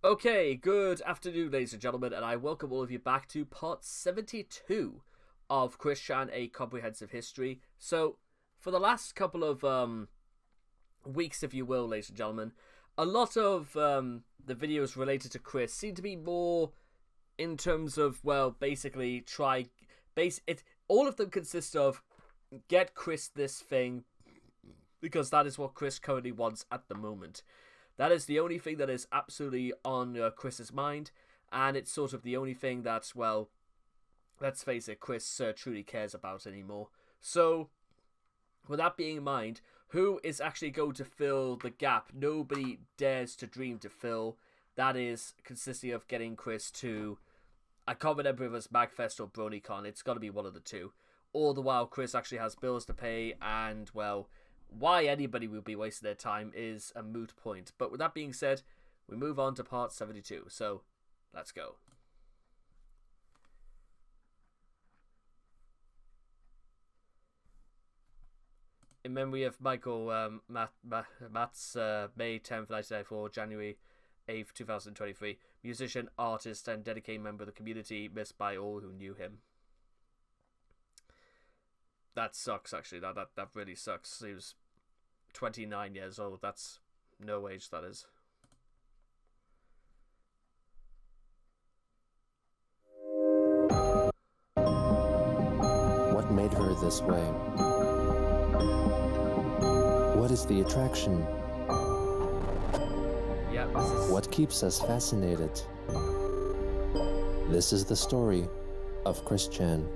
Okay, good afternoon, ladies and gentlemen, and I welcome all of you back to part 72 of Chris-Chan, A Comprehensive History. So, for the last couple of weeks, if you will, ladies and gentlemen, a lot of the videos related to Chris seem to be more in terms of, well, basically all of them consist of get Chris this thing, because that is what Chris currently wants at the moment. That is the only thing that is absolutely on Chris's mind, and it's sort of the only thing that, well, let's face it, Chris truly cares about anymore. So, with that being in mind, who is actually going to fill the gap nobody dares to dream to fill? That is consisting of getting Chris to, I can't remember if it was Magfest or BronyCon, it's got to be one of the two. All the while Chris actually has bills to pay, and, well, why anybody would be wasting their time is a moot point. But with that being said, we move on to part 72. So, let's go. In memory of Michael Matz, May 10th, 1994, January 8th, 2023. Musician, artist, and dedicated member of the community, missed by all who knew him. That sucks, actually. That really sucks. He was 29 years old. That's no age, that is. What made her this way? What is the attraction? Yeah, this is... What keeps us fascinated? This is the story of Chris-Chan.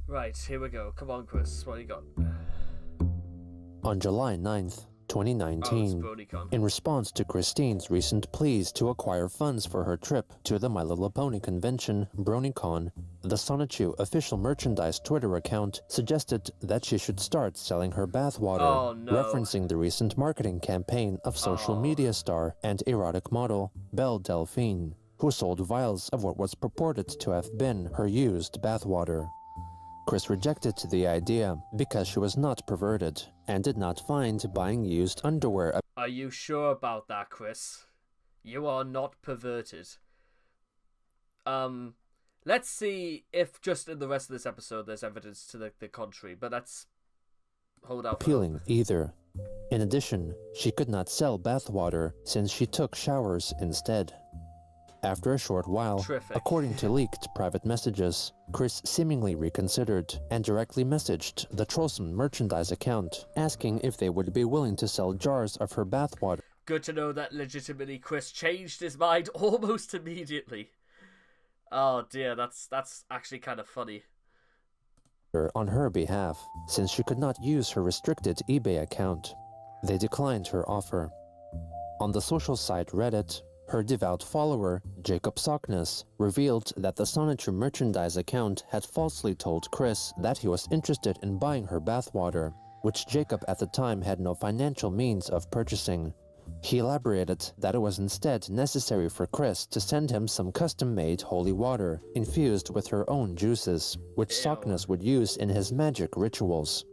Right, here we go. Come on, Chris. What do you got? On July 9th, 2019, BronyCon. in response to Christine's recent pleas to acquire funds for her trip to the My Little Pony convention, BronyCon, the Sonichu official merchandise Twitter account suggested that she should start selling her bathwater, referencing the recent marketing campaign of social media star and erotic model Belle Delphine, who sold vials of what was purported to have been her used bathwater. Chris rejected the idea because she was not perverted and did not find buying used underwear. Are you sure about that, Chris? You are not perverted. Let's see if just in the rest of this episode there's evidence to the contrary, but let's hold out. Appealing either. In addition, she could not sell bathwater since she took showers instead. After a short while, according to leaked private messages, Chris seemingly reconsidered and directly messaged the Trollsome merchandise account, asking if they would be willing to sell jars of her bathwater. Good to know that legitimately Chris changed his mind almost immediately. Oh dear, that's actually kind of funny. On her behalf, since she could not use her restricted eBay account. They declined her offer. On the social site Reddit, her devout follower, Jacob Sockness, revealed that the Sonichu merchandise account had falsely told Chris that he was interested in buying her bathwater, which Jacob at the time had no financial means of purchasing. He elaborated that it was instead necessary for Chris to send him some custom-made holy water infused with her own juices, which Sockness would use in his magic rituals.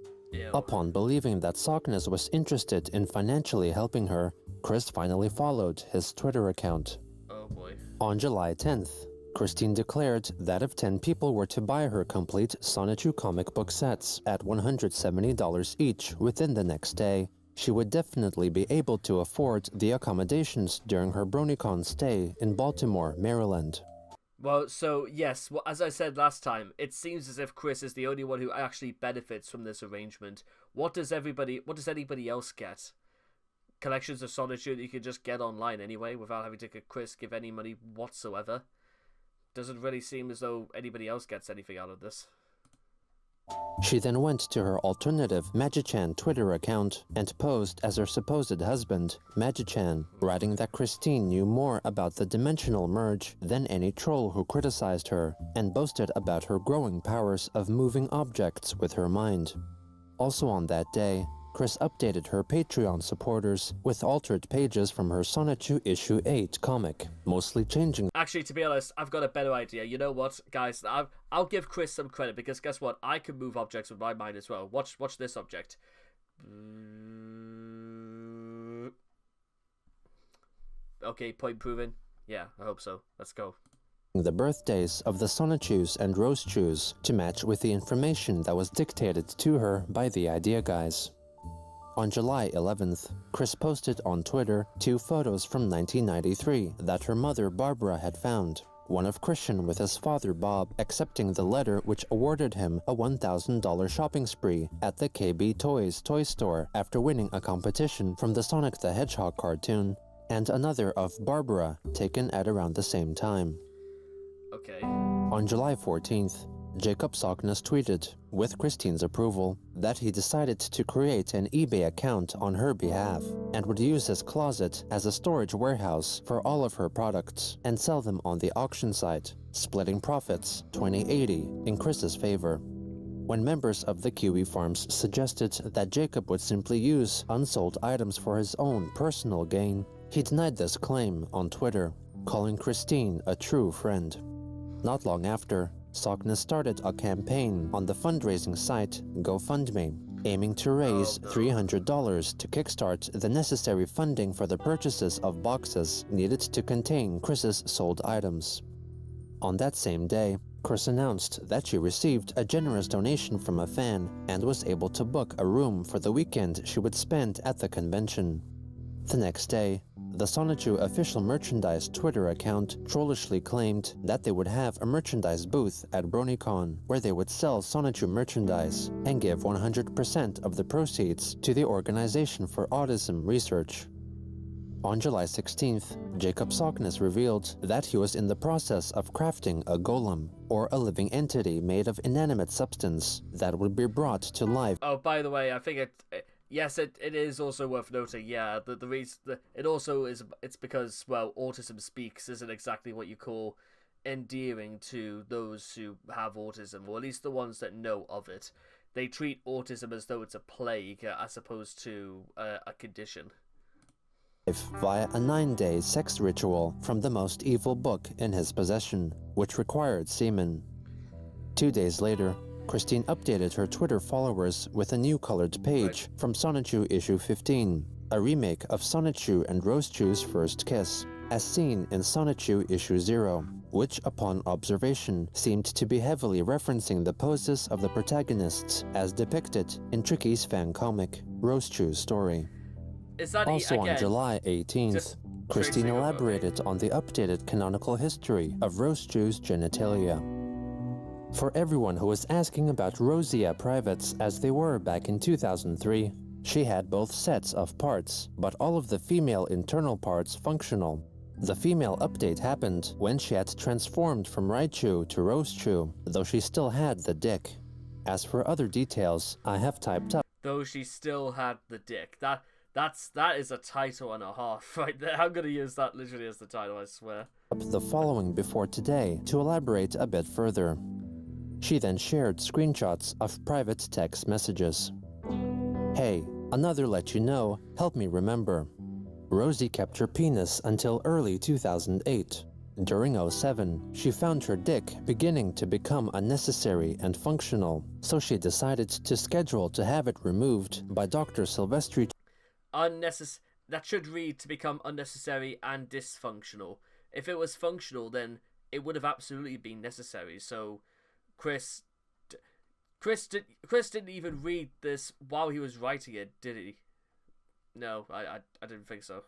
Upon believing that Sockness was interested in financially helping her, Chris finally followed his Twitter account. Oh boy. On July 10th, Christine declared that if 10 people were to buy her complete Sonichu comic book sets at $170 each within the next day, she would definitely be able to afford the accommodations during her BronyCon stay in Baltimore, Maryland. Well, so, yes, well, as I said last time, it seems as if Chris is the only one who actually benefits from this arrangement. What does anybody else get? Collections of Sonichu that you can just get online anyway, without having to Chris give any money whatsoever. Doesn't really seem as though anybody else gets anything out of this. She then went to her alternative Magi-Chan Twitter account and posed as her supposed husband, Magi-Chan, writing that Christine knew more about the dimensional merge than any troll who criticized her, and boasted about her growing powers of moving objects with her mind. Also on that day, Chris updated her Patreon supporters with altered pages from her Sonichu issue 8 comic, mostly changing. Actually, to be honest, I've got a better idea. You know what, guys? I'll give Chris some credit, because guess what? I can move objects with my mind as well. Watch this object. Okay, point proven. Yeah, I hope so. Let's go. The birthdays of the Sonichus and Rosechus to match with the information that was dictated to her by the idea guys. On July 11th, Chris posted on Twitter 2 photos from 1993 that her mother Barbara had found. One of Christian with his father Bob accepting the letter which awarded him a $1,000 shopping spree at the KB Toys toy store after winning a competition from the Sonic the Hedgehog cartoon, and another of Barbara taken at around the same time. Okay. On July 14th, Jacob Sockness tweeted, with Christine's approval, that he decided to create an eBay account on her behalf and would use his closet as a storage warehouse for all of her products and sell them on the auction site, splitting profits 20/80 in Chris's favor. When members of the Kiwi Farms suggested that Jacob would simply use unsold items for his own personal gain, he denied this claim on Twitter, calling Christine a true friend. Not long after, Sockness started a campaign on the fundraising site GoFundMe, aiming to raise $300 to kickstart the necessary funding for the purchases of boxes needed to contain Chris's sold items. On that same day, Chris announced that she received a generous donation from a fan and was able to book a room for the weekend she would spend at the convention. The next day, the Sonichu official merchandise Twitter account trollishly claimed that they would have a merchandise booth at BronyCon where they would sell Sonichu merchandise and give 100% of the proceeds to the Organization for Autism Research. On July 16th, Jacob Sockness revealed that he was in the process of crafting a golem, or a living entity made of inanimate substance that would be brought to life. Oh, by the way, I think yes, it is also worth noting, yeah, the reason, it also is, it's because, well, autism speaks isn't exactly what you call endearing to those who have autism, or at least the ones that know of it. They treat autism as though it's a plague, as opposed to a condition. Via a 9-day sex ritual from the most evil book in his possession, which required semen. 2 days later, Christine updated her Twitter followers with a new colored page from Sonichu issue 15, a remake of Sonichu and Rosechu's first kiss, as seen in Sonichu issue 0, which upon observation seemed to be heavily referencing the poses of the protagonists as depicted in Tricky's fan comic, Rosechu's Story. Is that also on July 18th, Christine elaborated on the updated canonical history of Rosechu's genitalia. For everyone who was asking about Rosia privates as they were back in 2003, she had both sets of parts, but all of the female internal parts functional. The female update happened when she had transformed from Raichu to Rosechu, though she still had the dick. As for other details, I have typed up. Though she still had the dick. That is a title and a half right there. I'm gonna use that literally as the title, I swear. The following before today to elaborate a bit further. She then shared screenshots of private text messages. Hey, another let you know, help me remember. Rosie kept her penis until early 2008. During 2007, she found her dick beginning to become unnecessary and functional, so she decided to schedule to have it removed by Dr. Silvestri. That should read to become unnecessary and dysfunctional. If it was functional, then it would have absolutely been necessary. So, Chris didn't even read this while he was writing it, did he? No, I didn't think so.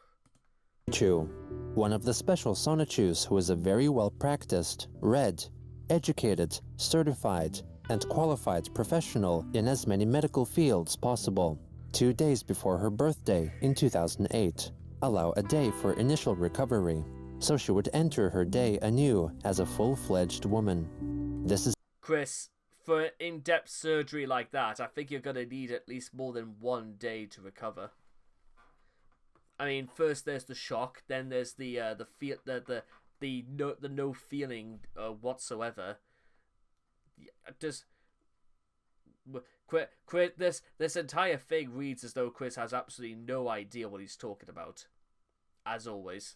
One of the special Sonichus who is a very well-practiced, read, educated, certified, and qualified professional in as many medical fields possible. 2 days before her birthday in 2008, allow a day for initial recovery, so she would enter her day anew as a full-fledged woman. This is Chris, for in-depth surgery like that, I think you're gonna need at least more than 1 day to recover. I mean, first there's the shock, then there's the no feeling whatsoever. This entire thing reads as though Chris has absolutely no idea what he's talking about, as always.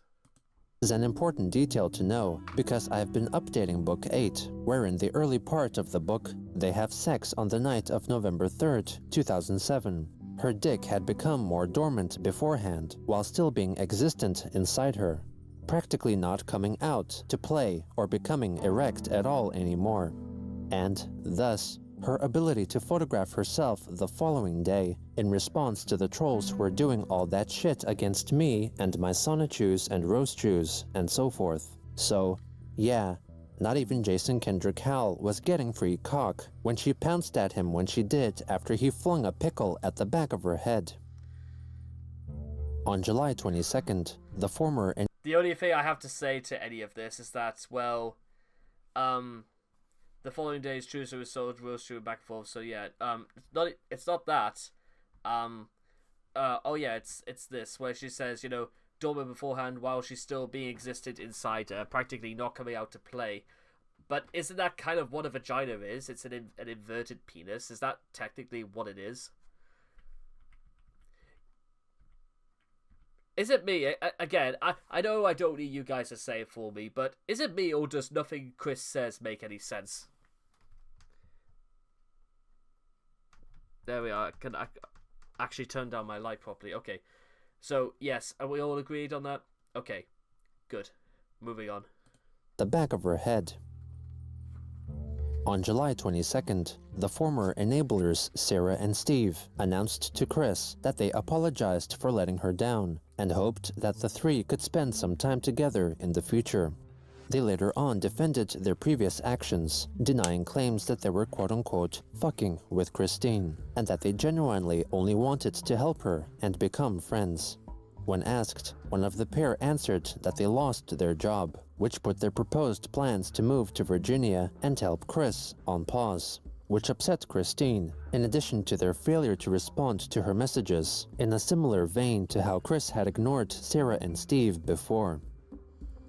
Is an important detail to know because I've been updating Book 8, where in the early part of the book, they have sex on the night of November 3rd, 2007. Her dick had become more dormant beforehand, while still being existent inside her, practically not coming out to play or becoming erect at all anymore. And, thus, her ability to photograph herself the following day in response to the trolls who were doing all that shit against me and my Sonichus and Roastchus and so forth. So, yeah, not even Jason Kendrick Howell was getting free cock when she pounced at him when she did after he flung a pickle at the back of her head. On July 22nd, the former... The only thing I have to say to any of this is that, well, the following day is Tuesday was sold, roast through back and forth. So yeah, it's not that. Oh yeah, it's this where she says, you know, dormant beforehand while she's still being existed inside her, practically not coming out to play. But isn't that kind of what a vagina is? It's an inverted penis. Is that technically what it is? Is it me? Again, I know I don't need you guys to say it for me, but is it me or does nothing Chris says make any sense? There we are. Can I actually turn down my light properly? Okay. So, yes, are we all agreed on that? Okay. Good. Moving on. The back of her head. On July 22nd, the former enablers Sarah and Steve announced to Chris that they apologized for letting her down and hoped that the three could spend some time together in the future. They later on defended their previous actions, denying claims that they were quote-unquote fucking with Christine, and that they genuinely only wanted to help her and become friends. When asked, one of the pair answered that they lost their job, which put their proposed plans to move to Virginia and help Chris on pause, which upset Christine, in addition to their failure to respond to her messages, in a similar vein to how Chris had ignored Sarah and Steve before.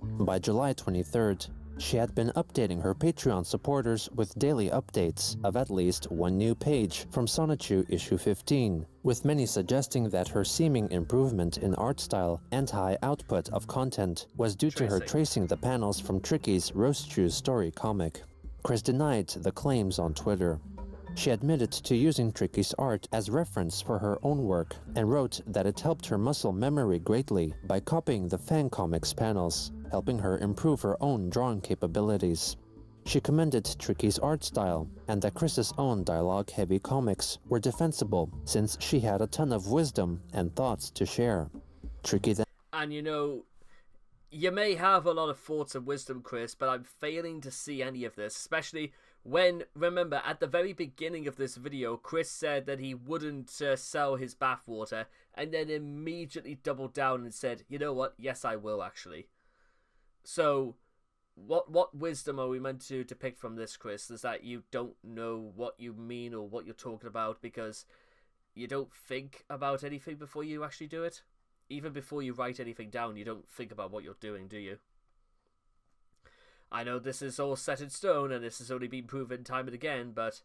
By July 23rd, she had been updating her Patreon supporters with daily updates of at least one new page from Sonichu issue 15, with many suggesting that her seeming improvement in art style and high output of content was due to her tracing the panels from Tricky's Roastchus story comic. Chris denied the claims on Twitter. She admitted to using Tricky's art as reference for her own work and wrote that it helped her muscle memory greatly by copying the fan comics panels, helping her improve her own drawing capabilities. She commended Tricky's art style and that Chris's own dialogue-heavy comics were defensible since she had a ton of wisdom and thoughts to share. Tricky then... And you know, you may have a lot of thoughts and wisdom, Chris, but I'm failing to see any of this, especially when, remember, at the very beginning of this video, Chris said that he wouldn't sell his bathwater, and then immediately doubled down and said, you know what, yes I will actually. So, what wisdom are we meant to depict from this, Chris? Is that you don't know what you mean or what you're talking about because you don't think about anything before you actually do it? Even before you write anything down, you don't think about what you're doing, do you? I know this is all set in stone and this has only been proven time and again, but,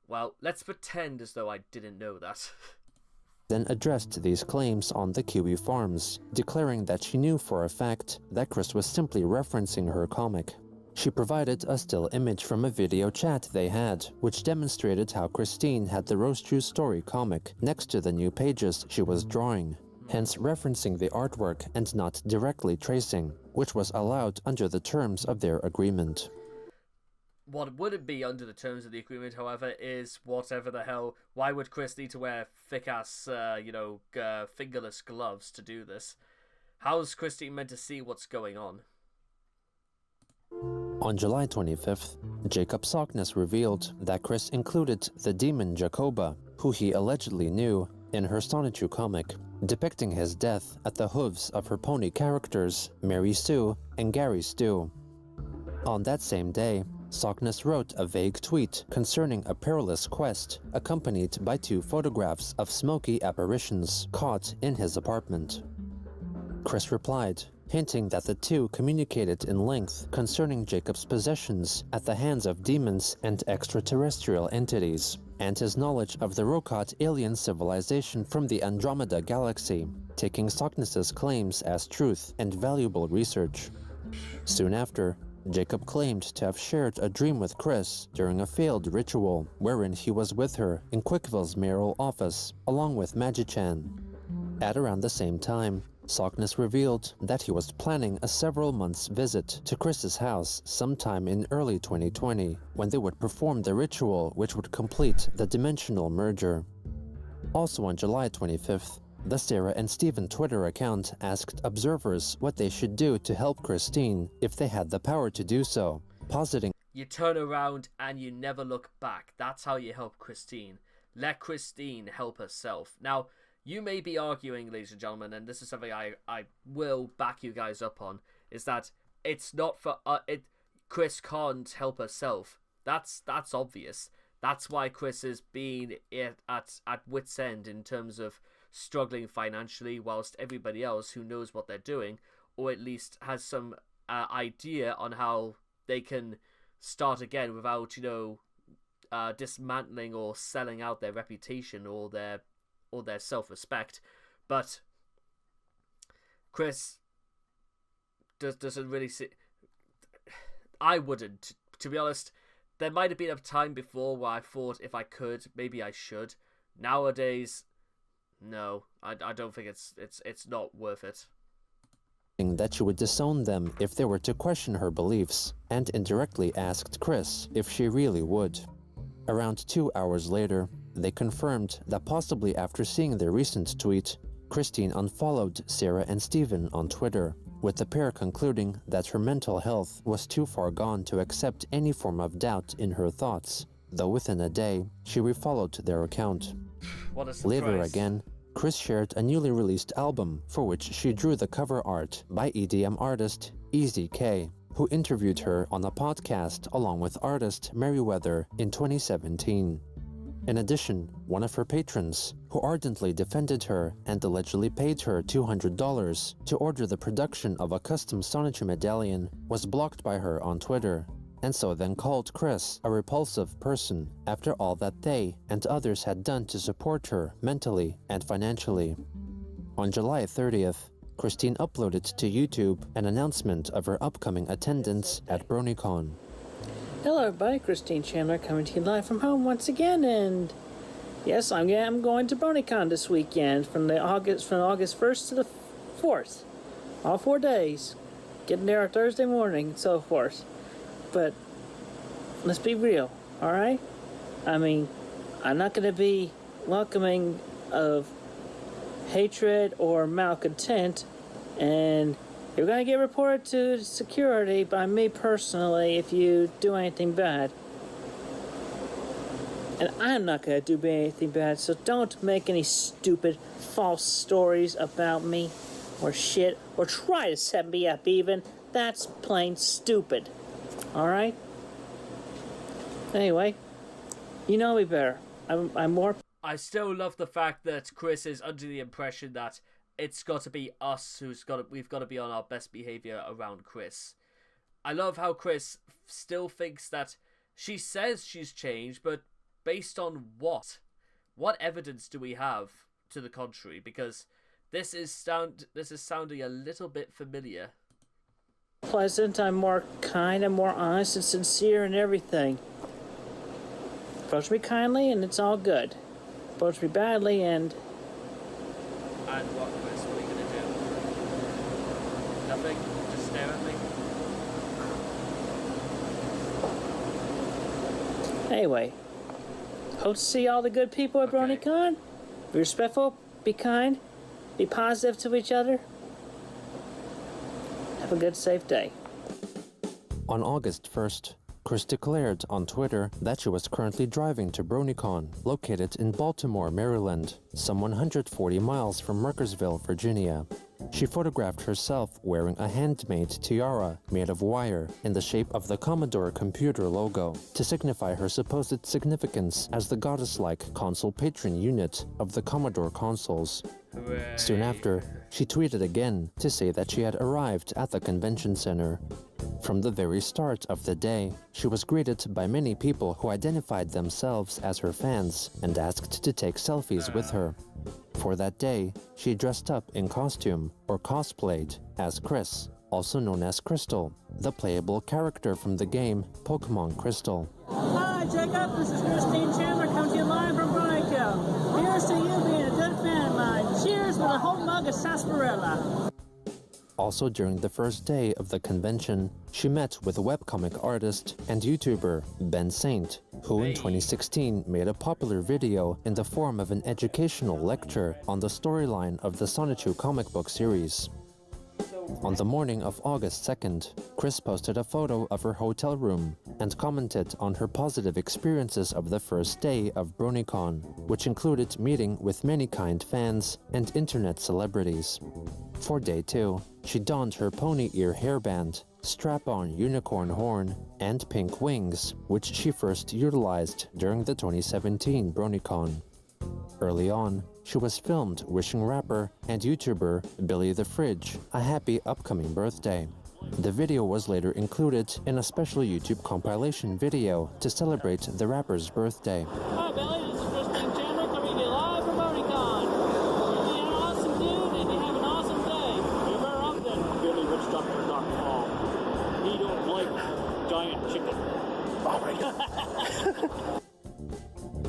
well, let's pretend as though I didn't know that. Then addressed these claims on the Kiwi Farms, declaring that she knew for a fact that Chris was simply referencing her comic. She provided a still image from a video chat they had, which demonstrated how Christine had the Roastchus story comic next to the new pages she was drawing, hence referencing the artwork and not directly tracing, which was allowed under the terms of their agreement. What wouldn't be under the terms of the agreement, however, is whatever the hell. Why would Chris need to wear thick-ass, fingerless gloves to do this? How's Christine meant to see what's going on? On July 25th, Jacob Sockness revealed that Chris included the demon Jacoba, who he allegedly knew, in her Sonichu comic, depicting his death at the hooves of her pony characters, Mary Sue and Gary Stu. On that same day, Sockness wrote a vague tweet concerning a perilous quest, accompanied by 2 photographs of smoky apparitions caught in his apartment. Chris replied, hinting that the two communicated in length concerning Jacob's possessions at the hands of demons and extraterrestrial entities, and his knowledge of the Rokot alien civilization from the Andromeda galaxy, taking Sockness's claims as truth and valuable research. Soon after, Jacob claimed to have shared a dream with Chris during a failed ritual wherein he was with her in Quickville's mayoral office, along with Magi-Chan. At around the same time, Sockness revealed that he was planning a several months visit to Chris's house sometime in early 2020, when they would perform the ritual which would complete the dimensional merger. Also on July 25th, the Sarah and Steven Twitter account asked observers what they should do to help Christine if they had the power to do so, positing, "You turn around and you never look back. That's how you help Christine. Let Christine help herself." Now, you may be arguing, ladies and gentlemen, and this is something I will back you guys up on, is that it's not for... Chris can't help herself. That's obvious. That's why Chris is being at wit's end in terms of struggling financially, whilst everybody else who knows what they're doing, or at least has some idea on how they can start again without, dismantling or selling out their reputation or their self-respect. But Chris doesn't really see... I wouldn't, to be honest. There might have been a time before where I thought if I could, maybe I should. Nowadays, no, I don't think it's not worth it. That she would disown them if they were to question her beliefs, and indirectly asked Chris if she really would. Around 2 hours later, they confirmed that possibly after seeing their recent tweet, Christine unfollowed Sarah and Steven on Twitter, with the pair concluding that her mental health was too far gone to accept any form of doubt in her thoughts, though within a day, she refollowed their account. What a surprise. Later again, Chris shared a newly released album for which she drew the cover art by EDM artist Easy K, who interviewed her on a podcast along with artist Merriweather in 2017. In addition, one of her patrons, who ardently defended her and allegedly paid her $200 to order the production of a custom Sonichi medallion, was blocked by her on Twitter, and so then called Chris a repulsive person after all that they and others had done to support her mentally and financially. On July 30th, Christine uploaded to YouTube an announcement of her upcoming attendance at BronyCon. Hello everybody, Christine Chandler coming to you live from home once again, and yes, I'm going to BronyCon this weekend from August 1st to the 4th. All 4 days. Getting there Thursday morning and so forth. But let's be real, alright? I mean, I'm not going to be welcoming of hatred or malcontent, and you're going to get reported to security by me personally if you do anything bad. And I'm not going to do anything bad, so don't make any stupid, false stories about me or shit, or try to set me up even. That's plain stupid. Alright? Anyway, you know me better. I'm more... I still love the fact that Chris is under the impression that it's got to be us we've got to be on our best behavior around Chris. I love how Chris still thinks that she says she's changed, but based on what? What evidence do we have to the contrary? Because this is sounding a little bit familiar. Pleasant, I'm more kind, I'm more honest and sincere and everything. Approach me kindly and it's all good. Approach me badly and... And what, Chris? What are you going to do? Nothing? Just stare at me? Anyway, hope to see all the good people at BronyCon. Be respectful, be kind, be positive to each other. Have a good, safe day. On August 1st, Chris declared on Twitter that she was currently driving to BronyCon, located in Baltimore, Maryland, some 140 miles from Merkersville, Virginia. She photographed herself wearing a handmade tiara made of wire in the shape of the Commodore computer logo to signify her supposed significance as the goddess-like console patron unit of the Commodore consoles. Hooray. Soon after, she tweeted again to say that she had arrived at the convention center. From the very start of the day, she was greeted by many people who identified themselves as her fans and asked to take selfies with her. For that day, she dressed up in costume or cosplayed as Chris, also known as Crystal, the playable character from the game Pokemon Crystal. Hi, Jacob. This is Christine Chandler coming to you live from BronyCon. Here's to you being a good fan of mine. Cheers with a whole mug of sarsaparilla. Also during the first day of the convention, she met with webcomic artist and YouTuber Ben Saint, who in 2016 made a popular video in the form of an educational lecture on the storyline of the Sonichu comic book series. On the morning of August 2nd, Chris posted a photo of her hotel room and commented on her positive experiences of the first day of BronyCon, which included meeting with many kind fans and internet celebrities. For day 2, she donned her pony ear hairband, strap-on unicorn horn, and pink wings, which she first utilized during the 2017 BronyCon. Early on, she was filmed wishing rapper and YouTuber Billy the Fridge a happy upcoming birthday. The video was later included in a special YouTube compilation video to celebrate the rapper's birthday. Hi, Billy. This is Christine Chandler coming to you live from BronyCon. You're an awesome dude and you have an awesome day. You're very often BillyWitchDoctor.com. He don't like giant chicken.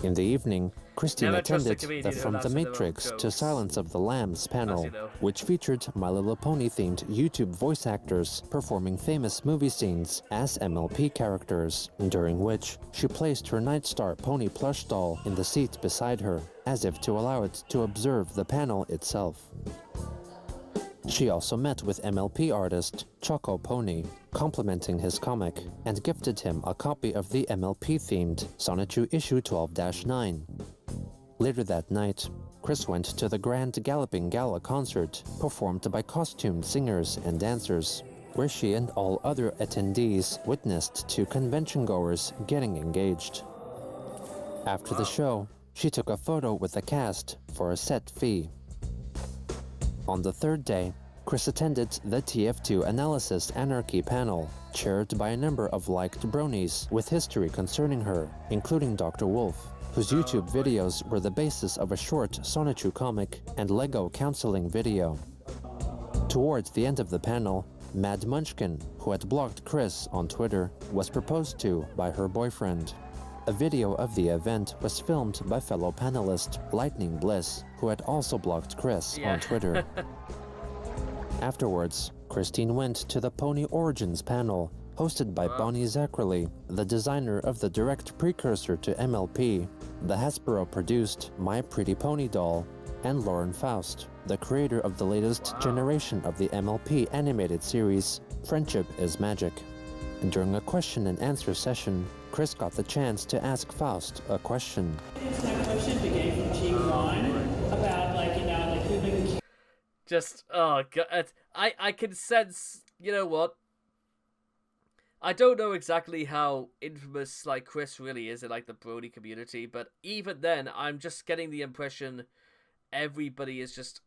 In the evening, Christine Never trust a attended comedian the who From laughs the at their own Matrix to jokes. Silence of the Lambs panel, which featured My Little Pony-themed YouTube voice actors performing famous movie scenes as MLP characters, during which she placed her Nightstar pony plush doll in the seat beside her, as if to allow it to observe the panel itself. She also met with MLP artist Choco Pony, complimenting his comic, and gifted him a copy of the MLP-themed Sonichu issue 12-9. Later that night, Chris went to the Grand Galloping Gala concert, performed by costumed singers and dancers, where she and all other attendees witnessed two convention-goers getting engaged. After the show, she took a photo with the cast for a set fee. On the third day, Chris attended the TF2 Analysis Anarchy panel, chaired by a number of liked bronies with history concerning her, including Dr. Wolf, whose YouTube videos were the basis of a short Sonichu comic and Lego counseling video. Towards the end of the panel, Mad Munchkin, who had blocked Chris on Twitter, was proposed to by her boyfriend. A video of the event was filmed by fellow panelist Lightning Bliss, who had also blocked Chris on Twitter. Afterwards, Christine went to the Pony Origins panel, hosted by Bonnie Zachary, the designer of the direct precursor to MLP, the Hasbro-produced My Pretty Pony doll, and Lauren Faust, the creator of the latest generation of the MLP animated series, Friendship is Magic. During a question and answer session, Chris got the chance to ask Faust a question. My question began from G1 about, who the Just, oh god, I can sense, you know what? I don't know exactly how infamous, Chris really is in, the Brony community, but even then, I'm just getting the impression everybody is just...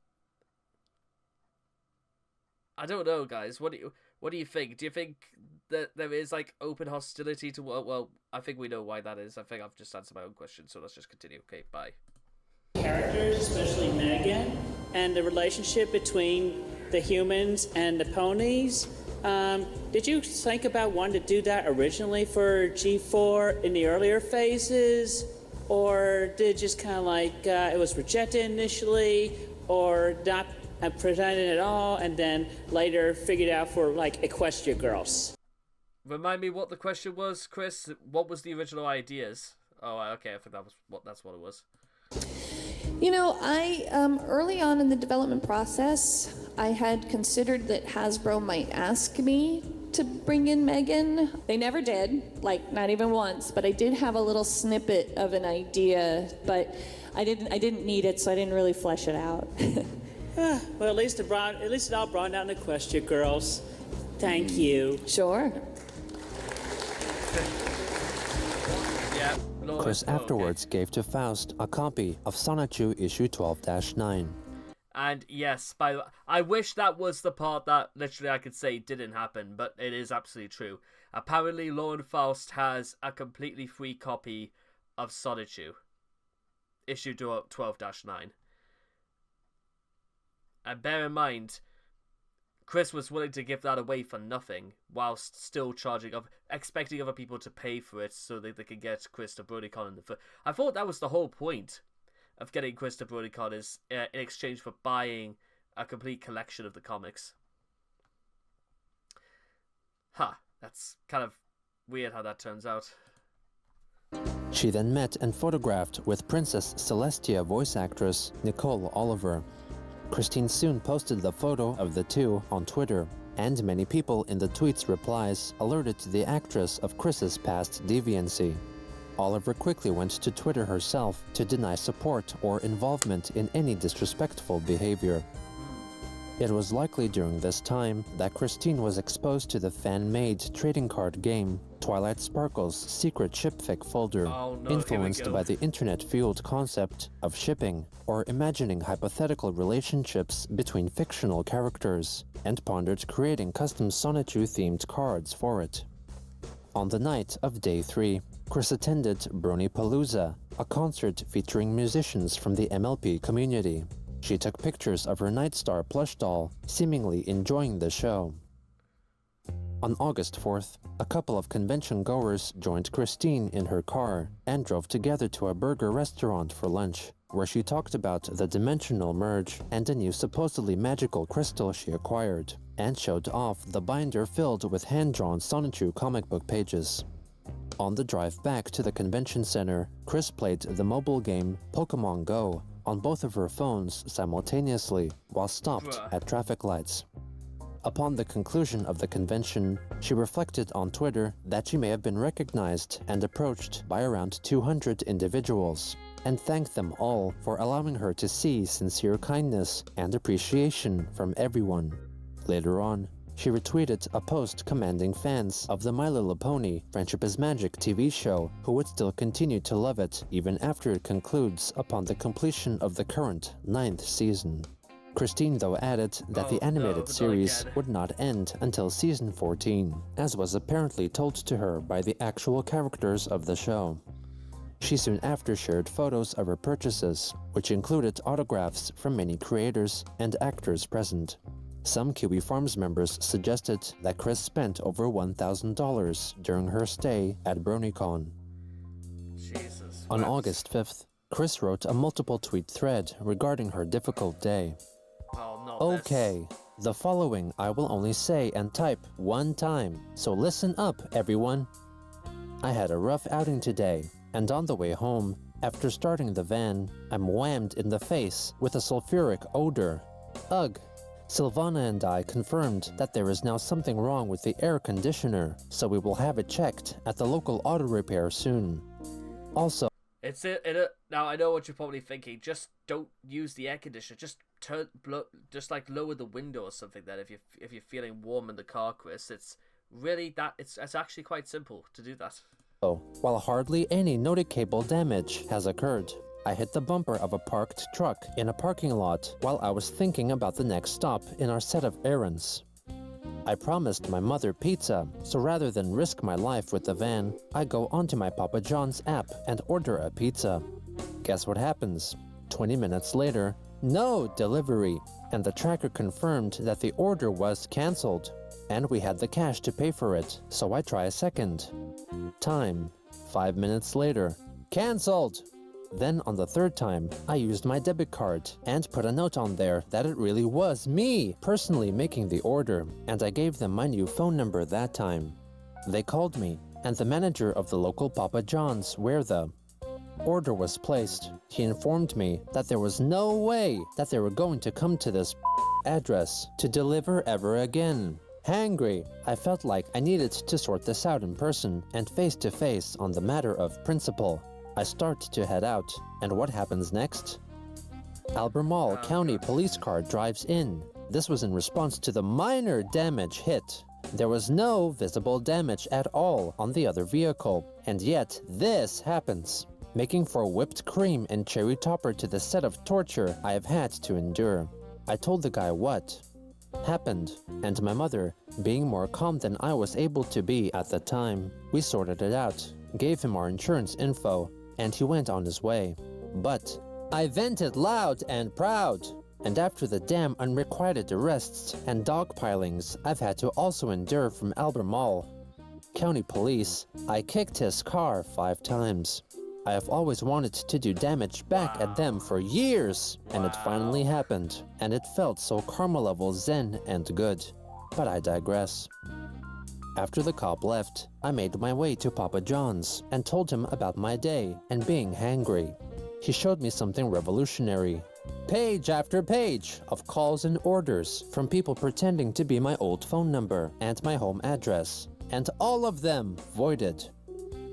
I don't know, guys. What do you think? Do you think that there is, open hostility to... Well, I think we know why that is. I think I've just answered my own question, so let's just continue. Okay, bye. characters, especially Megan, and the relationship between the humans and the ponies. Did you think about wanting to do that originally for G4 in the earlier phases? Or did it just kind of it was rejected initially, or not presented at all, and then later figured out for Equestria Girls? Remind me what the question was, Chris. What was the original ideas? Oh, okay, I think that's what it was. You know, I early on in the development process, I had considered that Hasbro might ask me to bring in Megan. They never did, not even once, but I did have a little snippet of an idea, but I didn't need it, so I didn't really flesh it out. Well, at least it all brought down the question, girls. Thank you. Sure. Yeah. Lord, Chris afterwards gave to Faust a copy of Sonichu issue 12-9. And yes, I wish that was the part that literally I could say didn't happen, but it is absolutely true. Apparently, Lauren Faust has a completely free copy of Sonichu, issue 12-9. And bear in mind, Chris was willing to give that away for nothing, whilst still expecting other people to pay for it so that they could get Chris to BronyCon in the. I thought that was the whole point of getting Chris to BronyCon, is in exchange for buying a complete collection of the comics. That's kind of weird how that turns out. She then met and photographed with Princess Celestia voice actress Nicole Oliver. Christine soon posted the photo of the two on Twitter, and many people in the tweet's replies alerted the actress of Chris's past deviancy. Oliver quickly went to Twitter herself to deny support or involvement in any disrespectful behavior. It was likely during this time that Christine was exposed to the fan-made trading card game Twilight Sparkle's secret shipfic folder, influenced by the internet-fueled concept of shipping, or imagining hypothetical relationships between fictional characters, and pondered creating custom Sonichu-themed cards for it. On the night of Day 3, Chris attended BronyPalooza, a concert featuring musicians from the MLP community. She took pictures of her Nightstar plush doll, seemingly enjoying the show. On August 4th, a couple of convention goers joined Christine in her car and drove together to a burger restaurant for lunch, where she talked about the dimensional merge and a new supposedly magical crystal she acquired, and showed off the binder filled with hand-drawn Sonichu comic book pages. On the drive back to the convention center, Chris played the mobile game Pokemon Go on both of her phones simultaneously while stopped at traffic lights. Upon the conclusion of the convention, she reflected on Twitter that she may have been recognized and approached by around 200 individuals, and thanked them all for allowing her to see sincere kindness and appreciation from everyone. Later on, she retweeted a post commanding fans of the My Little Pony Friendship is Magic TV show who would still continue to love it even after it concludes upon the completion of the current 9th season. Christine, though, added that the animated series would not end until season 14, as was apparently told to her by the actual characters of the show. She soon after shared photos of her purchases, which included autographs from many creators and actors present. Some Kiwi Farms members suggested that Chris spent over $1,000 during her stay at BronyCon. Jesus. On August 5th, Chris wrote a multiple tweet thread regarding her difficult day. Okay, the following I will only say and type one time, so listen up, everyone. I had a rough outing today, and on the way home, after starting the van, I'm whammed in the face with a sulfuric odor. Ugh. Silvana and I confirmed that there is now something wrong with the air conditioner, so we will have it checked at the local auto repair soon. Also, now I know what you're probably thinking. Just don't use the air conditioner. Just lower the window or something. Then if you're feeling warm in the car, Chris, it's really that. It's actually quite simple to do that. While hardly any noticeable damage has occurred, I hit the bumper of a parked truck in a parking lot while I was thinking about the next stop in our set of errands. I promised my mother pizza, so rather than risk my life with the van, I go onto my Papa John's app and order a pizza. Guess what happens? 20 minutes later, no delivery, and the tracker confirmed that the order was cancelled, and we had the cash to pay for it, so I try a second time. 5 minutes later, cancelled! Then on the third time, I used my debit card and put a note on there that it really was me personally making the order, and I gave them my new phone number that time. They called me, and the manager of the local Papa John's where the order was placed, he informed me that there was no way that they were going to come to this address to deliver ever again. Hangry, I felt like I needed to sort this out in person and face to face on the matter of principle. I start to head out, and what happens next? Albemarle County police car drives in. This was in response to the minor damage hit. There was no visible damage at all on the other vehicle, and yet this happens, making for whipped cream and cherry topper to the set of torture I have had to endure. I told the guy what happened, and my mother, being more calm than I was able to be at the time, we sorted it out, gave him our insurance info, and he went on his way. But I vented loud and proud. And after the damn unrequited arrests and dogpilings I've had to also endure from Albemarle County Police, I kicked his car 5 times. I have always wanted to do damage back at them for years, and it finally happened, and it felt so karma level zen and good. But I digress. After the cop left, I made my way to Papa John's and told him about my day and being hangry. He showed me something revolutionary. Page after page of calls and orders from people pretending to be my old phone number and my home address, and all of them voided.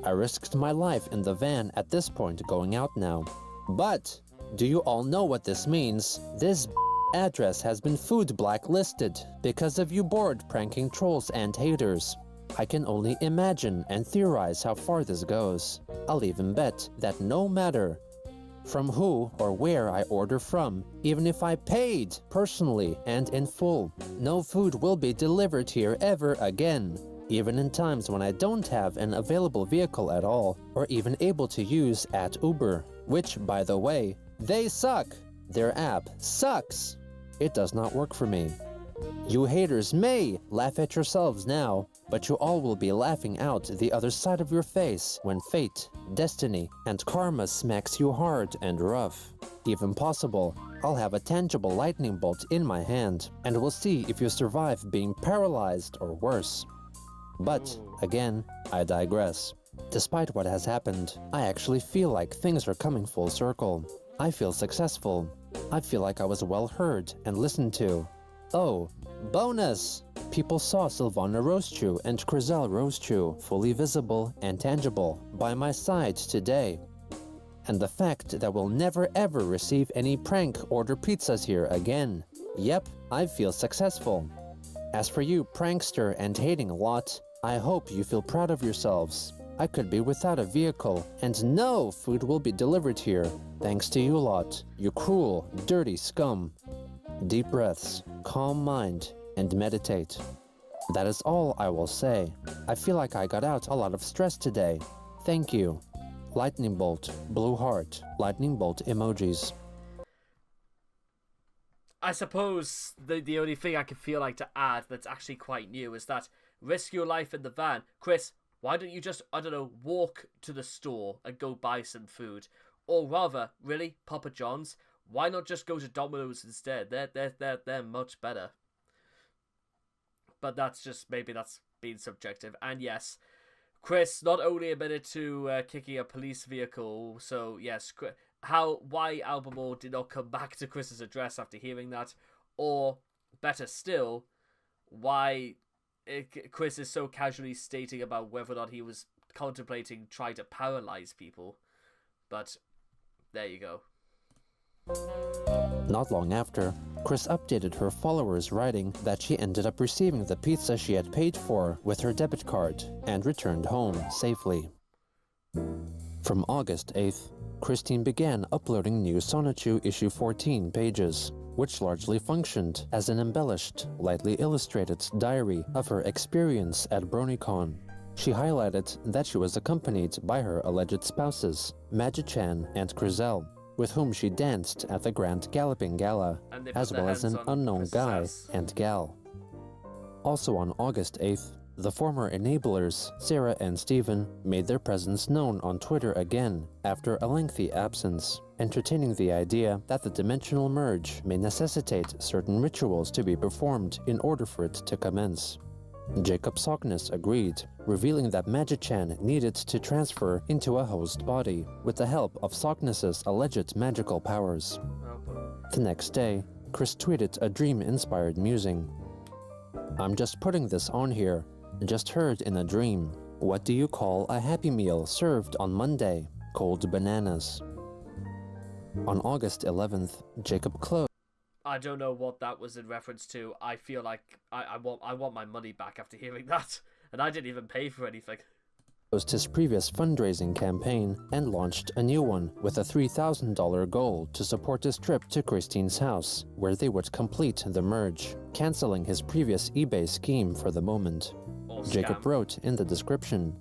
I risked my life in the van at this point going out now. But do you all know what this means? This address has been food blacklisted because of you bored pranking trolls and haters. I can only imagine and theorize how far this goes. I'll even bet that no matter from who or where I order from, even if I paid personally and in full, no food will be delivered here ever again, even in times when I don't have an available vehicle at all, or even able to use at Uber, which, by the way, they suck. Their app sucks. It does not work for me. You haters may laugh at yourselves now, but you all will be laughing out the other side of your face when fate, destiny, and karma smacks you hard and rough. Even possible, I'll have a tangible lightning bolt in my hand, and we'll see if you survive being paralyzed or worse. But, again, I digress. Despite what has happened, I actually feel like things are coming full circle. I feel successful. I feel like I was well heard and listened to. Oh, bonus! People saw Sylvana Rosechew and Crizel Rosechew fully visible and tangible by my side today. And the fact that we'll never ever receive any prank order pizzas here again. Yep, I feel successful. As for you prankster and hating lot, I hope you feel proud of yourselves. I could be without a vehicle, and no food will be delivered here, thanks to you lot, you cruel, dirty scum. Deep breaths, calm mind, and meditate. That is all I will say. I feel like I got out a lot of stress today. Thank you. Lightning bolt, blue heart, lightning bolt emojis. I suppose the only thing I could feel like to add that's actually quite new is that risk your life in the van. Chris, why don't you just, I don't know, walk to the store and go buy some food? Or rather, really, Papa John's? Why not just go to Domino's instead? They're much better. But that's just, maybe that's being subjective. And yes, Chris not only admitted to kicking a police vehicle, so yes, why Albemarle did not come back to Chris's address after hearing that, or better still, why Chris is so casually stating about whether or not he was contemplating trying to paralyze people. But there you go. Not long after, Chris updated her followers writing that she ended up receiving the pizza she had paid for with her debit card and returned home safely. From August 8th, Christine began uploading new Sonichu issue 14 pages, which largely functioned as an embellished, lightly illustrated diary of her experience at BronyCon. She highlighted that she was accompanied by her alleged spouses, Magi-Chan and Crizel, with whom she danced at the Grand Galloping Gala, as well as an unknown guy and gal. Also on August 8th, the former enablers, Sarah and Steven, made their presence known on Twitter again after a lengthy absence, entertaining the idea that the dimensional merge may necessitate certain rituals to be performed in order for it to commence. Jacob Sockness agreed, revealing that Magi-Chan needed to transfer into a host body with the help of Sockness's alleged magical powers. The next day, Chris tweeted a dream-inspired musing. "I'm just putting this on here. Just heard in a dream. What do you call a Happy Meal served on Monday? Cold bananas." On August 11th, Jacob closed I don't know what that was in reference to. I feel like I want my money back after hearing that, and I didn't even pay for anything. his previous fundraising campaign and launched a new one with a $3,000 goal to support his trip to Christine's house, where they would complete the merge, canceling his previous eBay scheme for the moment. Or Jacob scam. wrote in the description,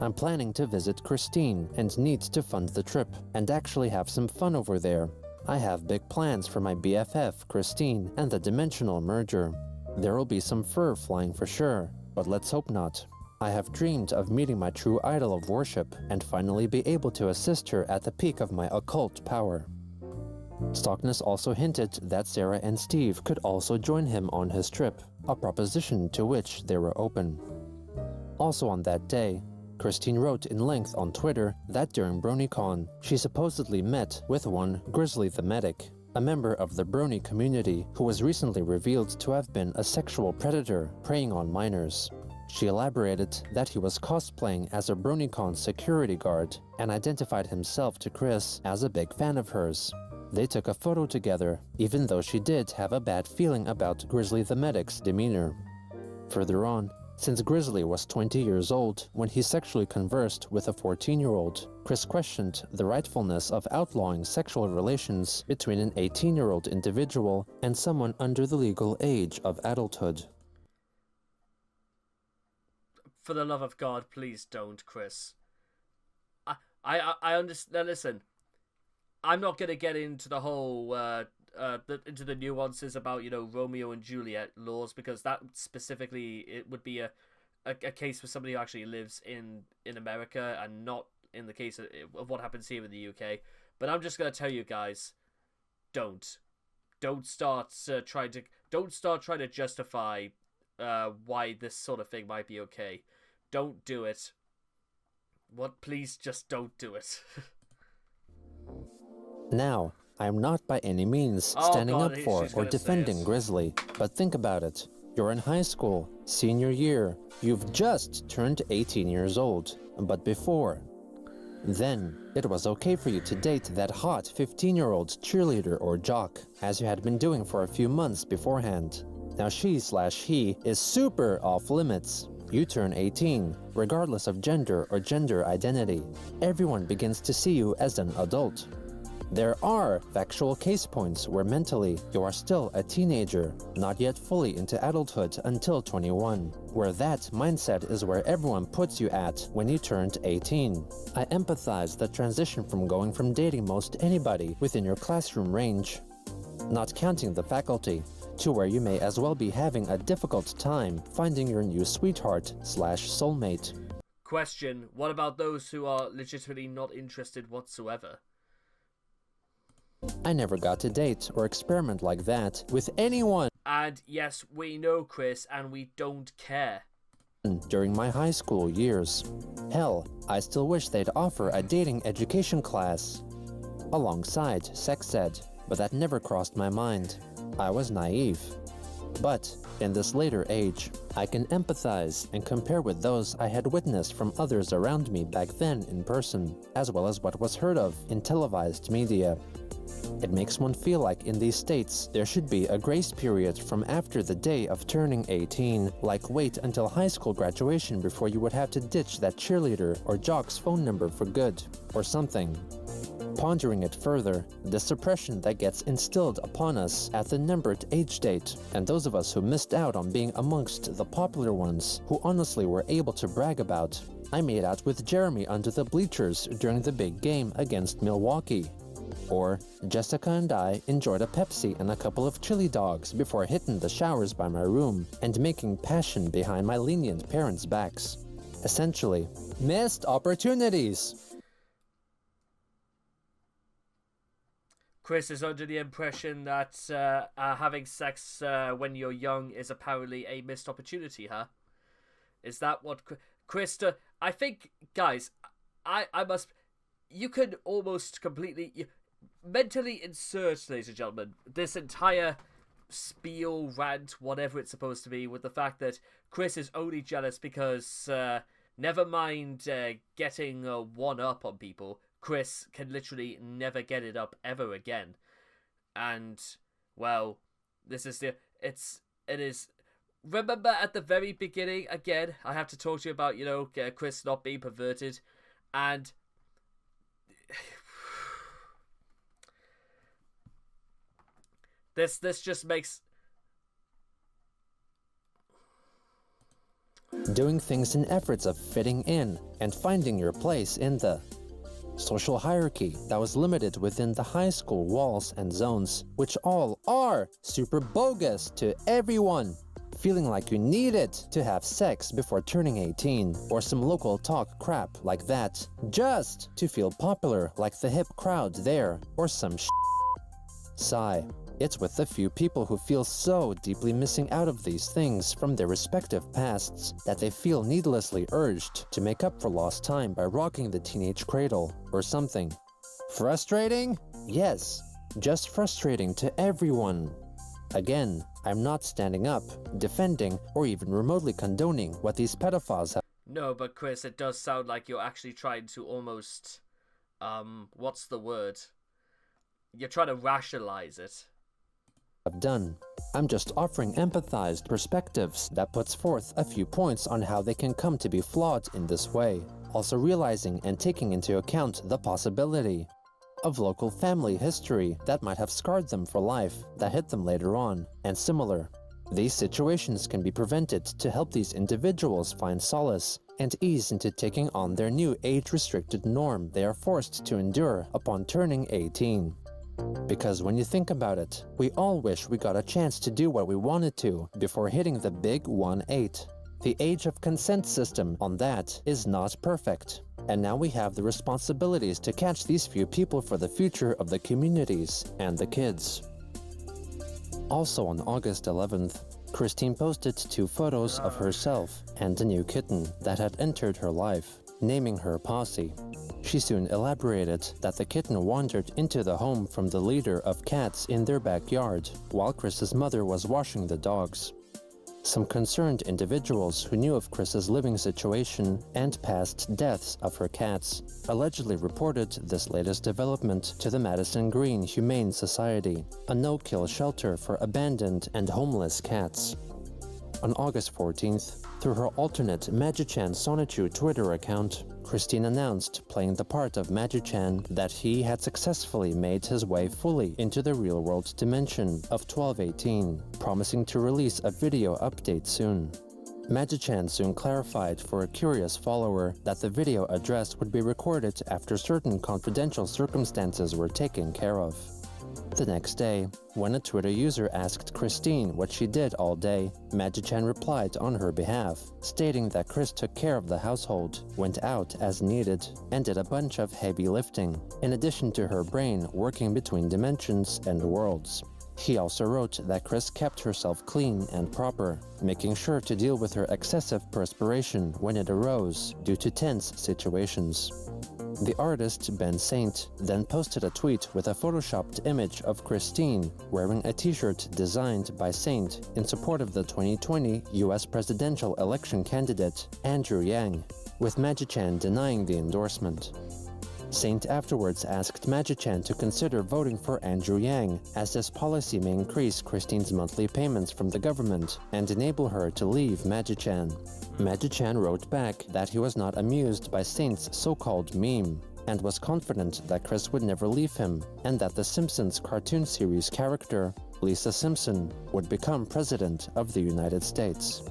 "I'm planning to visit Christine and need to fund the trip and actually have some fun over there. I have big plans for my BFF, Christine, and the dimensional merger. There will be some fur flying for sure, but let's hope not. I have dreamed of meeting my true idol of worship and finally be able to assist her at the peak of my occult power." Stockness also hinted that Sarah and Steve could also join him on his trip, a proposition to which they were open. Also on that day, Christine wrote in length on Twitter that during BronyCon, she supposedly met with one Grizzly the Medic, a member of the Brony community who was recently revealed to have been a sexual predator preying on minors. She elaborated that he was cosplaying as a BronyCon security guard and identified himself to Chris as a big fan of hers. They took a photo together, even though she did have a bad feeling about Grizzly the Medic's demeanor. Further on, since Grizzly was 20 years old when he sexually conversed with a 14-year-old, Chris questioned the rightfulness of outlawing sexual relations between an 18-year-old individual and someone under the legal age of adulthood. For the love of God, please don't, Chris. I understand. Now listen, I'm not gonna get into the whole into the nuances about Romeo and Juliet laws, because that specifically it would be a case for somebody who actually lives in America and not in the case of what happens here in the UK. But I'm just gonna tell you guys, don't start trying to justify why this sort of thing might be okay. Don't do it. Please just don't do it. Now, I am not by any means standing up for or defending Grizzly, but think about it. You're in high school, senior year. You've just turned 18 years old, but before. Then, it was okay for you to date that hot 15-year-old cheerleader or jock, as you had been doing for a few months beforehand. Now she/he is super off limits. You turn 18, regardless of gender or gender identity. Everyone begins to see you as an adult. There are factual case points where mentally you are still a teenager, not yet fully into adulthood until 21, where that mindset is where everyone puts you at when you turned 18. I empathize the transition from going from dating most anybody within your classroom range, not counting the faculty, to where you may as well be having a difficult time finding your new sweetheart/soulmate. Question, what about those who are legitimately not interested whatsoever? I never got to date or experiment like that with anyone. And yes, we know, Chris, and we don't care. During my high school years. Hell, I still wish they'd offer a dating education class alongside sex ed, but that never crossed my mind. I was naive. But in this later age, I can empathize and compare with those I had witnessed from others around me back then in person, as well as what was heard of in televised media. It makes one feel like in these states there should be a grace period from after the day of turning 18, like wait until high school graduation before you would have to ditch that cheerleader or jock's phone number for good, or something. Pondering it further, the suppression that gets instilled upon us at the numbered age date, and those of us who missed out on being amongst the popular ones who honestly were able to brag about. I made out with Jeremy under the bleachers during the big game against Milwaukee. Or, Jessica and I enjoyed a Pepsi and a couple of chili dogs before hitting the showers by my room and making passion behind my lenient parents' backs. Essentially, missed opportunities. Chris is under the impression that having sex when you're young is apparently a missed opportunity, huh? Is that what... Chris, I think, guys, I must... You can almost completely... mentally insert, ladies and gentlemen, this entire spiel, rant, whatever it's supposed to be, with the fact that Chris is only jealous because, never mind getting one up on people, Chris can literally never get it up ever again. And, well, this is it is, remember at the very beginning, again, I have to talk to you about, Chris not being perverted, and this just makes... Doing things in efforts of fitting in and finding your place in the social hierarchy that was limited within the high school walls and zones, which all are super bogus to everyone. Feeling like you needed to have sex before turning 18, or some local talk crap like that, just to feel popular like the hip crowd there, or some Sigh. It's with the few people who feel so deeply missing out of these things from their respective pasts that they feel needlessly urged to make up for lost time by rocking the teenage cradle or something. Frustrating? Yes, just frustrating to everyone. Again, I'm not standing up, defending, or even remotely condoning what these pedophiles have. No, but Chris, it does sound like you're actually trying to almost, what's the word? You're trying to rationalize it. Have done. I'm just offering empathized perspectives that puts forth a few points on how they can come to be flawed in this way, also realizing and taking into account the possibility of local family history that might have scarred them for life, that hit them later on, and similar. These situations can be prevented to help these individuals find solace and ease into taking on their new age-restricted norm they are forced to endure upon turning 18. Because when you think about it, we all wish we got a chance to do what we wanted to before hitting the big 1-8. The age of consent system on that is not perfect. And now we have the responsibilities to catch these few people for the future of the communities and the kids. Also on August 11th, Christine posted 2 photos of herself and a new kitten that had entered her life, naming her Possie. She soon elaborated that the kitten wandered into the home from the leader of cats in their backyard, while Chris's mother was washing the dogs. Some concerned individuals who knew of Chris's living situation and past deaths of her cats allegedly reported this latest development to the Madison Green Humane Society, a no-kill shelter for abandoned and homeless cats. On August 14th, through her alternate Magi-Chan Sonichu Twitter account, Christine announced, playing the part of Magi-Chan, that he had successfully made his way fully into the real-world dimension of 1218, promising to release a video update soon. Magi-Chan soon clarified for a curious follower that the video address would be recorded after certain confidential circumstances were taken care of. The next day, when a Twitter user asked Christine what she did all day, Magi-Chan replied on her behalf, stating that Chris took care of the household, went out as needed, and did a bunch of heavy lifting, in addition to her brain working between dimensions and worlds. He also wrote that Chris kept herself clean and proper, making sure to deal with her excessive perspiration when it arose due to tense situations. The artist, Ben Saint, then posted a tweet with a photoshopped image of Christine wearing a t-shirt designed by Saint in support of the 2020 US presidential election candidate Andrew Yang, with Magi-Chan denying the endorsement. Saint afterwards asked Magi-Chan to consider voting for Andrew Yang, as this policy may increase Christine's monthly payments from the government and enable her to leave Magi-Chan. Magi-Chan wrote back that he was not amused by Saint's so-called meme, and was confident that Chris would never leave him, and that the Simpsons cartoon series character, Lisa Simpson, would become President of the United States.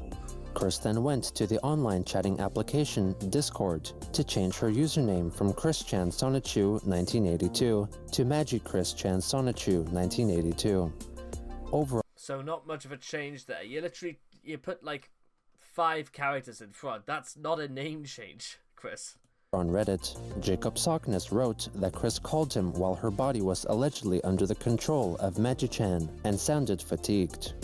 Chris then went to the online chatting application Discord to change her username from Chris-Chan Sonichu 1982 to Magi-Chris-Chan Sonichu 1982. Overall, so not much of a change there. You put like 5 characters in front. That's not a name change, Chris. On Reddit, Jacob Sockness wrote that Chris called him while her body was allegedly under the control of Magi-Chan and sounded fatigued.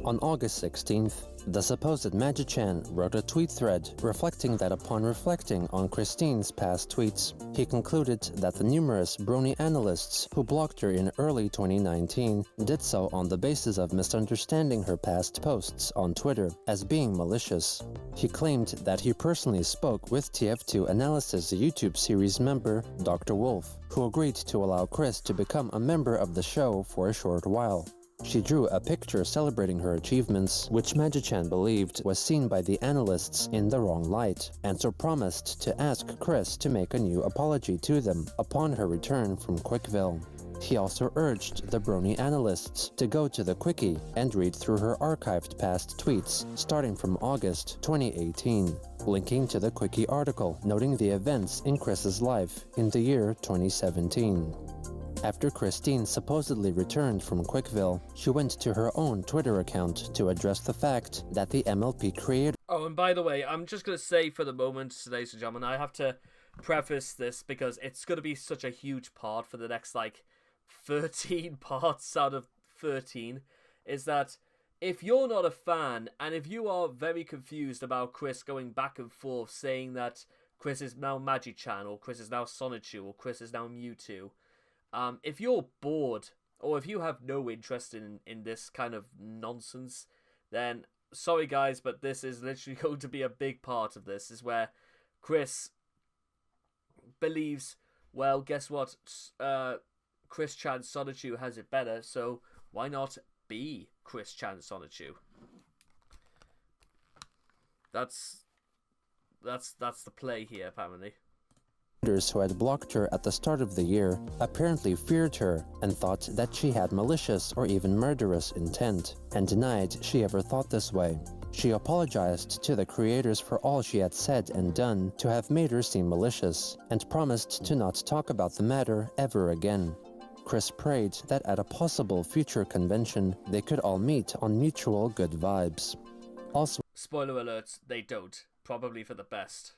On August 16th, the supposed Magi-Chan wrote a tweet thread reflecting that upon reflecting on Christine's past tweets, he concluded that the numerous Brony analysts who blocked her in early 2019 did so on the basis of misunderstanding her past posts on Twitter as being malicious. He claimed that he personally spoke with TF2 Analysis YouTube series member Dr. Wolf, who agreed to allow Chris to become a member of the show for a short while. She drew a picture celebrating her achievements, which Magi-Chan believed was seen by the analysts in the wrong light, and so promised to ask Chris to make a new apology to them upon her return from Quickville. He also urged the Brony analysts to go to the Quickie and read through her archived past tweets starting from August 2018, linking to the Quickie article noting the events in Chris's life in the year 2017. After Christine supposedly returned from Quickville, she went to her own Twitter account to address the fact that the MLP creator... Oh, and by the way, I'm just going to say for the moment, ladies and gentlemen, I have to preface this because it's going to be such a huge part for the next, 13 parts out of 13, is that if you're not a fan, and if you are very confused about Chris going back and forth saying that Chris is now Magi-Chan, or Chris is now Sonichu, or Chris is now Mewtwo, if you're bored, or if you have no interest in this kind of nonsense, then sorry guys, but this is literally going to be a big part of this, is where Chris believes, well, guess what, Chris Chan Sonichu has it better, so why not be Chris Chan Sonichu? That's the play here, apparently. Who had blocked her at the start of the year apparently feared her and thought that she had malicious or even murderous intent, and denied she ever thought this way. She apologized to the creators for all she had said and done to have made her seem malicious, and promised to not talk about the matter ever again. Chris prayed that at a possible future convention, they could all meet on mutual good vibes. Also, spoiler alert, they don't. Probably for the best.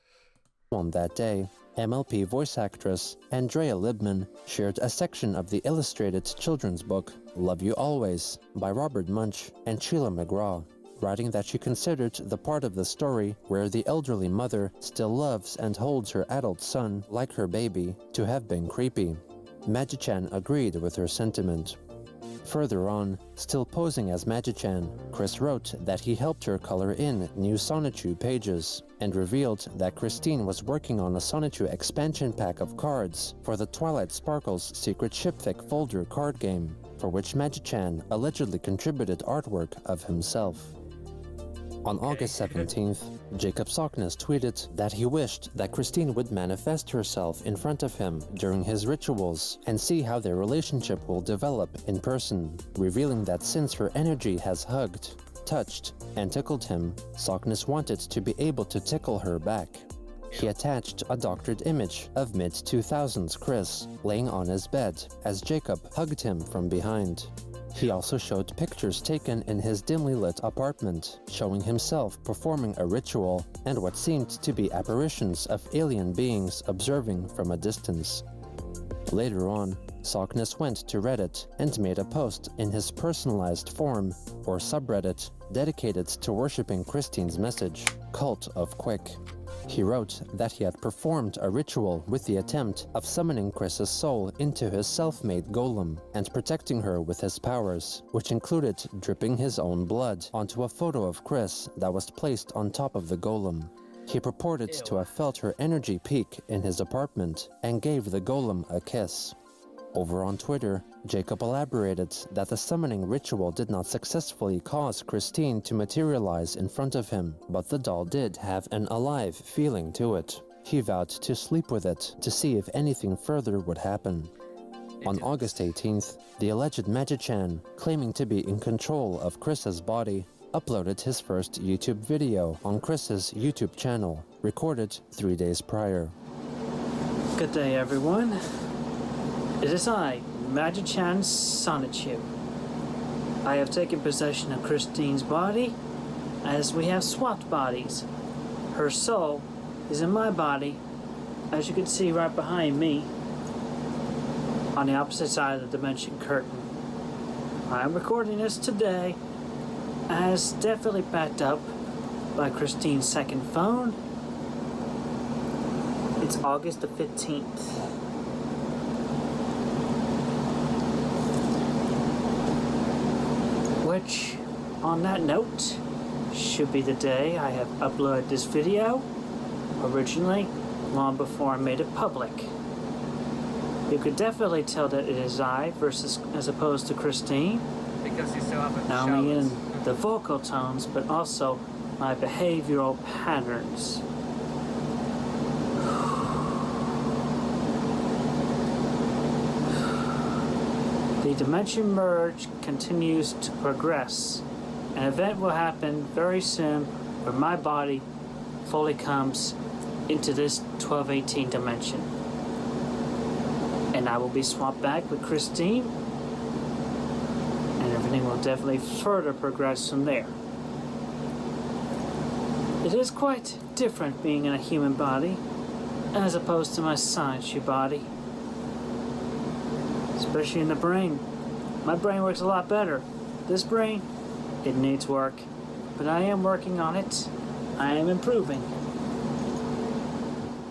On that day, MLP voice actress Andrea Libman shared a section of the illustrated children's book Love You Always by Robert Munch and Sheila McGraw, writing that she considered the part of the story where the elderly mother still loves and holds her adult son like her baby to have been creepy. Magi-Chan agreed with her sentiment. Further on, still posing as Magi-Chan, Chris wrote that he helped her color in new Sonichu pages, and revealed that Christine was working on a Sonichu expansion pack of cards for the Twilight Sparkle's Secret Shipfic folder card game, for which Magi-Chan allegedly contributed artwork of himself. On August 17th, Jacob Sockness tweeted that he wished that Christine would manifest herself in front of him during his rituals and see how their relationship will develop in person, revealing that since her energy has hugged, touched, and tickled him, Sockness wanted to be able to tickle her back. He attached a doctored image of mid-2000s Chris laying on his bed as Jacob hugged him from behind. He also showed pictures taken in his dimly lit apartment, showing himself performing a ritual and what seemed to be apparitions of alien beings observing from a distance. Later on, Sockness went to Reddit and made a post in his personalized form, or subreddit, dedicated to worshipping Christine's message, Cult of Quick. He wrote that he had performed a ritual with the attempt of summoning Chris's soul into his self-made golem and protecting her with his powers, which included dripping his own blood onto a photo of Chris that was placed on top of the golem. He purported to have felt her energy peak in his apartment and gave the golem a kiss. Over on Twitter, Jacob elaborated that the summoning ritual did not successfully cause Christine to materialize in front of him, but the doll did have an alive feeling to it. He vowed to sleep with it to see if anything further would happen. On August 18th, the alleged Magi-Chan, claiming to be in control of Chris's body, uploaded his first YouTube video on Chris's YouTube channel, recorded 3 days prior. Good day, everyone. It is I, Magi-Chan Sonichu. I have taken possession of Christine's body, as we have swapped bodies. Her soul is in my body, as you can see right behind me, on the opposite side of the dimension curtain. I am recording this today, as definitely backed up by Christine's second phone. It's August the 15th. Which, on that note, should be the day I have uploaded this video, originally, long before I made it public. You could definitely tell that it is I as opposed to Christine. Because you still haven't Not showered. only in the vocal tones, but also my behavioral patterns. The dimension merge continues to progress. An event will happen very soon where my body fully comes into this 1218 dimension. And I will be swapped back with Christine, and everything will definitely further progress from there. It is quite different being in a human body as opposed to my science body. Especially in the brain. My brain works a lot better. This brain, it needs work. But I am working on it. I am improving.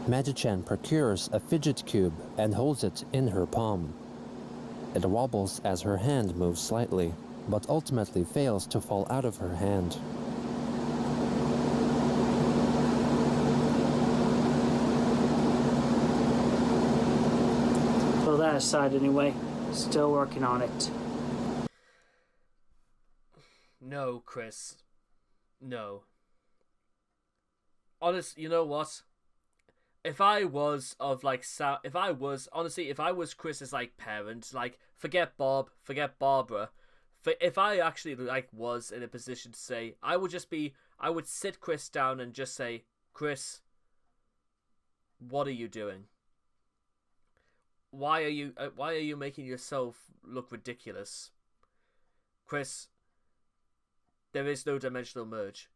Magi-Chan procures a fidget cube and holds it in her palm. It wobbles as her hand moves slightly, but ultimately fails to fall out of her hand. Well, that aside anyway, still working on it. No, Chris. No. Honest, you know what? If I was Chris's, like, parent, like, forget Bob, forget Barbara, if I actually, like, was in a position to say, I would sit Chris down and just say, Chris, what are you doing? Why are you making yourself look ridiculous? Chris, there is no dimensional merge.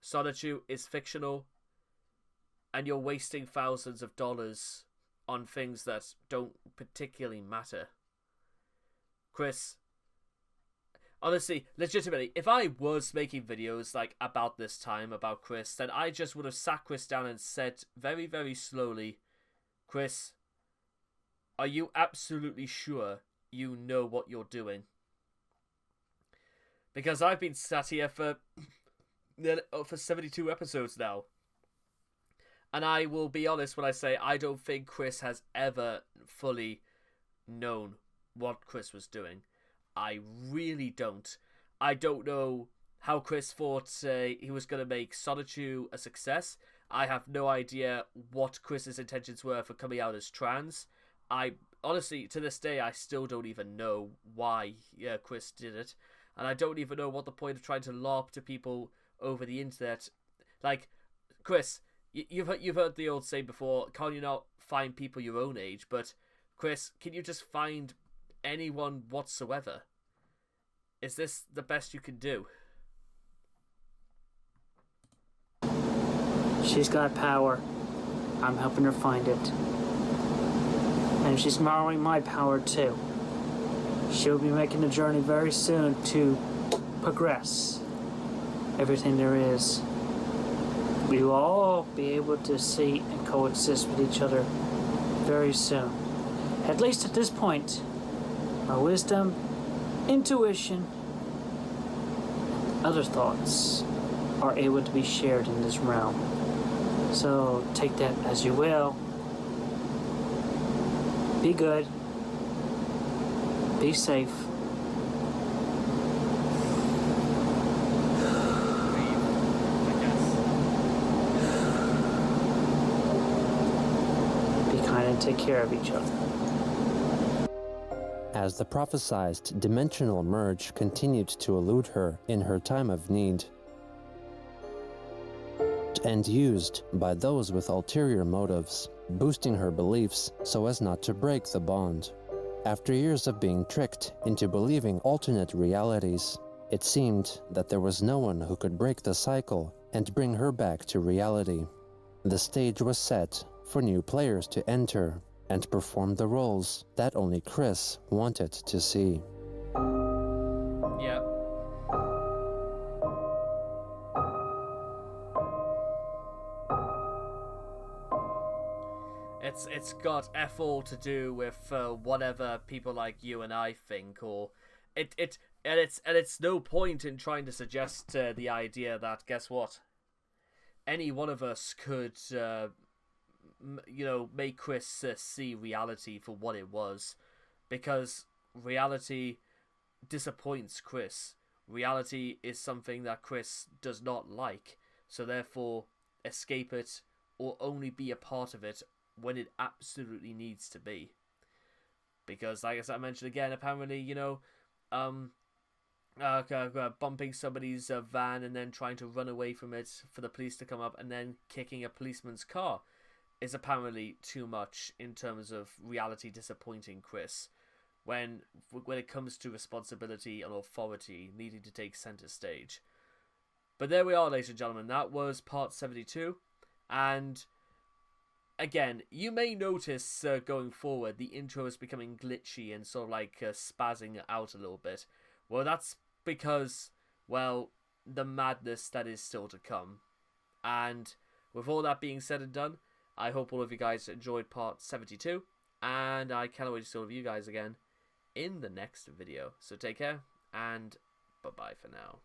Solitude is fictional, and you're wasting thousands of dollars on things that don't particularly matter. Chris, honestly, legitimately, if I was making videos, like, about this time, about Chris, then I just would have sat Chris down and said very, very slowly, Chris, are you absolutely sure you know what you're doing? Because I've been sat here for 72 episodes now. And I will be honest when I say I don't think Chris has ever fully known what Chris was doing. I really don't. I don't know how Chris thought he was going to make Solitude a success. I have no idea what Chris's intentions were for coming out as trans. I honestly, to this day, I still don't even know why Chris did it. And I don't even know what the point of trying to LARP to people over the internet. Like, Chris, you've heard the old saying before, can you not find people your own age? But, Chris, can you just find anyone whatsoever? Is this the best you can do? She's got power. I'm helping her find it. And she's borrowing my power too. She'll be making the journey very soon to progress everything there is. We will all be able to see and coexist with each other very soon. At least at this point, our wisdom, intuition, and other thoughts are able to be shared in this realm. So take that as you will. Be good. Be safe. Be kind and take care of each other. As the prophesized dimensional merge continued to elude her in her time of need, and used by those with ulterior motives, boosting her beliefs so as not to break the bond. After years of being tricked into believing alternate realities, it seemed that there was no one who could break the cycle and bring her back to reality. The stage was set for new players to enter and perform the roles that only Chris wanted to see. Yeah. it's got F all to do with whatever people like you and I think, or it's no point in trying to suggest the idea that, guess what, any one of us could make Chris see reality for what it was, because reality disappoints Chris. Reality is something that Chris does not like, so therefore escape it or only be a part of it when it absolutely needs to be. Because, like I mentioned again, apparently, bumping somebody's van and then trying to run away from it for the police to come up and then kicking a policeman's car is apparently too much in terms of reality disappointing Chris, when it comes to responsibility and authority needing to take center stage. But there we are, ladies and gentlemen. That was part 72. And again, you may notice going forward the intro is becoming glitchy and sort of like spazzing out a little bit. Well, that's because, well, the madness that is still to come. And with all that being said and done, I hope all of you guys enjoyed part 72. And I cannot wait to see all of you guys again in the next video. So take care, and bye-bye for now.